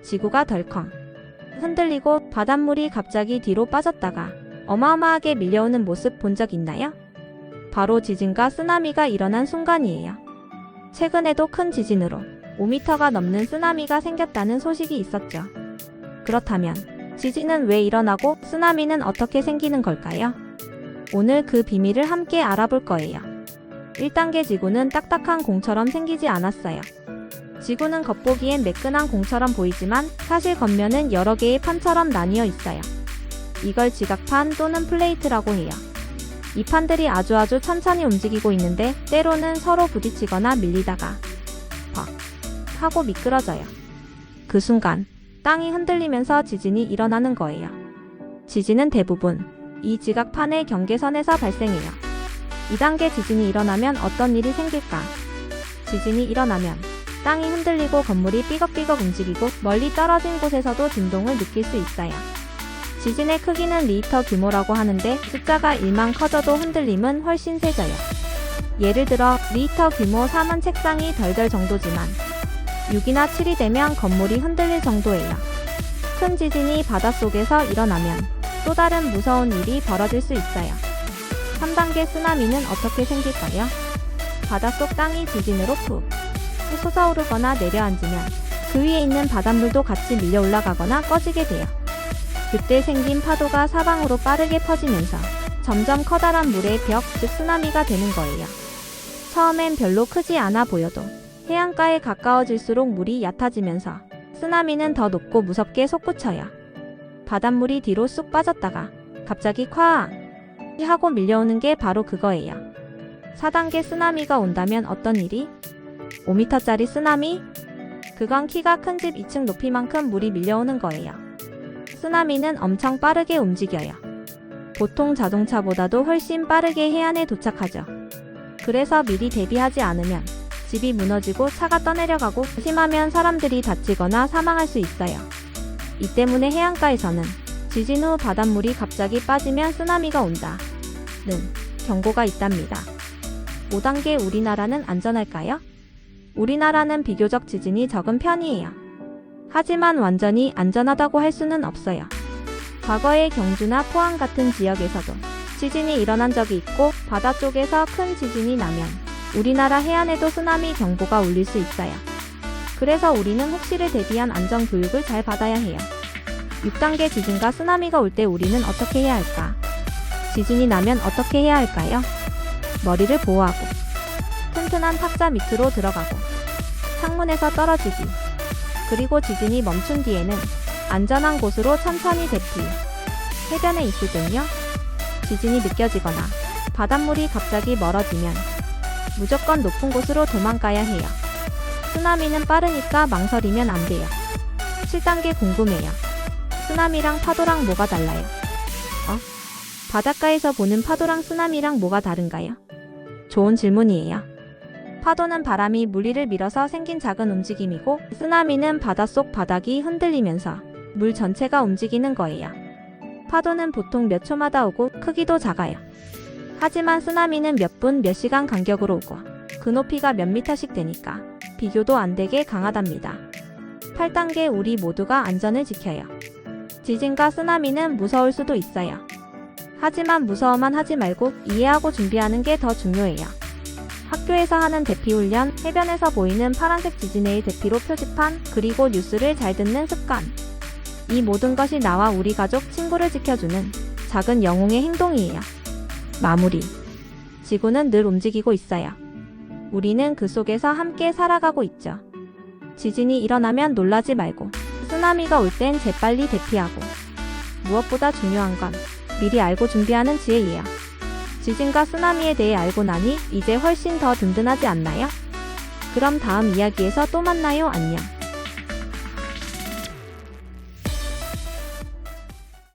지구가 덜컹 흔들리고 바닷물이 갑자기 뒤로 빠졌다가 어마어마하게 밀려오는 모습 본 적 있나요? 바로 지진과 쓰나미가 일어난 순간이에요. 최근에도 큰 지진으로 5m가 넘는 쓰나미가 생겼다는 소식이 있었죠. 그렇다면 지진은 왜 일어나고 쓰나미는 어떻게 생기는 걸까요? 오늘 그 비밀을 함께 알아볼 거예요. 1단계 지구는 딱딱한 공처럼 생기지 않았어요. 지구는 겉보기엔 매끈한 공처럼 보이지만 사실 겉면은 여러 개의 판처럼 나뉘어 있어요. 이걸 지각판 또는 플레이트라고 해요. 이 판들이 아주 천천히 움직이고 있는데 때로는 서로 부딪히거나 밀리다가 팍 하고 미끄러져요. 그 순간 땅이 흔들리면서 지진이 일어나는 거예요. 지진은 대부분 이 지각판의 경계선에서 발생해요. 2단계 지진이 일어나면 어떤 일이 생길까? 지진이 일어나면 땅이 흔들리고 건물이 삐걱삐걱 움직이고 멀리 떨어진 곳에서도 진동을 느낄 수 있어요. 지진의 크기는 리히터 규모라고 하는데 숫자가 1만 커져도 흔들림은 훨씬 세져요. 예를 들어 리히터 규모 4은 책상이 덜덜 정도지만 6이나 7이 되면 건물이 흔들릴 정도예요. 큰 지진이 바닷속에서 일어나면 또 다른 무서운 일이 벌어질 수 있어요. 3단계 쓰나미는 어떻게 생길까요? 바닷속 땅이 지진으로 푹 솟아오르거나 내려앉으면 그 위에 있는 바닷물도 같이 밀려 올라가거나 꺼지게 돼요. 그때 생긴 파도가 사방으로 빠르게 퍼지면서 점점 커다란 물의 벽, 즉 쓰나미가 되는 거예요. 처음엔 별로 크지 않아 보여도 해안가에 가까워질수록 물이 얕아지면서 쓰나미는 더 높고 무섭게 솟구쳐요. 바닷물이 뒤로 쑥 빠졌다가 갑자기 쾅 하고 밀려오는 게 바로 그거예요. 4단계 쓰나미가 온다면 어떤 일이? 5m짜리 쓰나미? 그건 키가 큰 집 2층 높이만큼 물이 밀려오는 거예요. 쓰나미는 엄청 빠르게 움직여요. 보통 자동차보다도 훨씬 빠르게 해안에 도착하죠. 그래서 미리 대비하지 않으면 집이 무너지고 차가 떠내려가고 심하면 사람들이 다치거나 사망할 수 있어요. 이 때문에 해안가에서는 지진 후 바닷물이 갑자기 빠지면 쓰나미가 온다는 경고가 있답니다. 5단계 우리나라는 안전할까요? 우리나라는 비교적 지진이 적은 편이에요. 하지만 완전히 안전하다고 할 수는 없어요. 과거의 경주나 포항 같은 지역에서도 지진이 일어난 적이 있고 바다 쪽에서 큰 지진이 나면 우리나라 해안에도 쓰나미 경보가 울릴 수 있어요. 그래서 우리는 혹시를 대비한 안전 교육을 잘 받아야 해요. 6단계 지진과 쓰나미가 올 때 우리는 어떻게 해야 할까? 지진이 나면 어떻게 해야 할까요? 머리를 보호하고 튼튼한 탁자 밑으로 들어가고 창문에서 떨어지기, 그리고 지진이 멈춘 뒤에는 안전한 곳으로 천천히 대피. 해변에 있을 땐요, 지진이 느껴지거나 바닷물이 갑자기 멀어지면 무조건 높은 곳으로 도망가야 해요. 쓰나미는 빠르니까 망설이면 안 돼요. 7단계 궁금해요. 쓰나미랑 파도랑 뭐가 달라요? 바닷가에서 보는 파도랑 쓰나미랑 뭐가 다른가요? 좋은 질문이에요. 파도는 바람이 물위를 밀어서 생긴 작은 움직임이고 쓰나미는 바닷속 바닥이 흔들리면서 물 전체가 움직이는 거예요. 파도는 보통 몇 초마다 오고 크기도 작아요. 하지만 쓰나미는 몇 분, 몇 시간 간격으로 오고 그 높이가 몇 미터씩 되니까 비교도 안 되게 강하답니다. 8단계 우리 모두가 안전을 지켜요. 지진과 쓰나미는 무서울 수도 있어요. 하지만 무서워만 하지 말고 이해하고 준비하는 게 더 중요해요. 학교에서 하는 대피훈련, 해변에서 보이는 파란색 지진의 대피로 표지판, 그리고 뉴스를 잘 듣는 습관. 이 모든 것이 나와 우리 가족, 친구를 지켜주는 작은 영웅의 행동이에요. 마무리. 지구는 늘 움직이고 있어요. 우리는 그 속에서 함께 살아가고 있죠. 지진이 일어나면 놀라지 말고 쓰나미가 올 땐 재빨리 대피하고 무엇보다 중요한 건 미리 알고 준비하는 지혜예요. 지진과 쓰나미에 대해 알고 나니 이제 훨씬 더 든든하지 않나요? 그럼 다음 이야기에서 또 만나요. 안녕.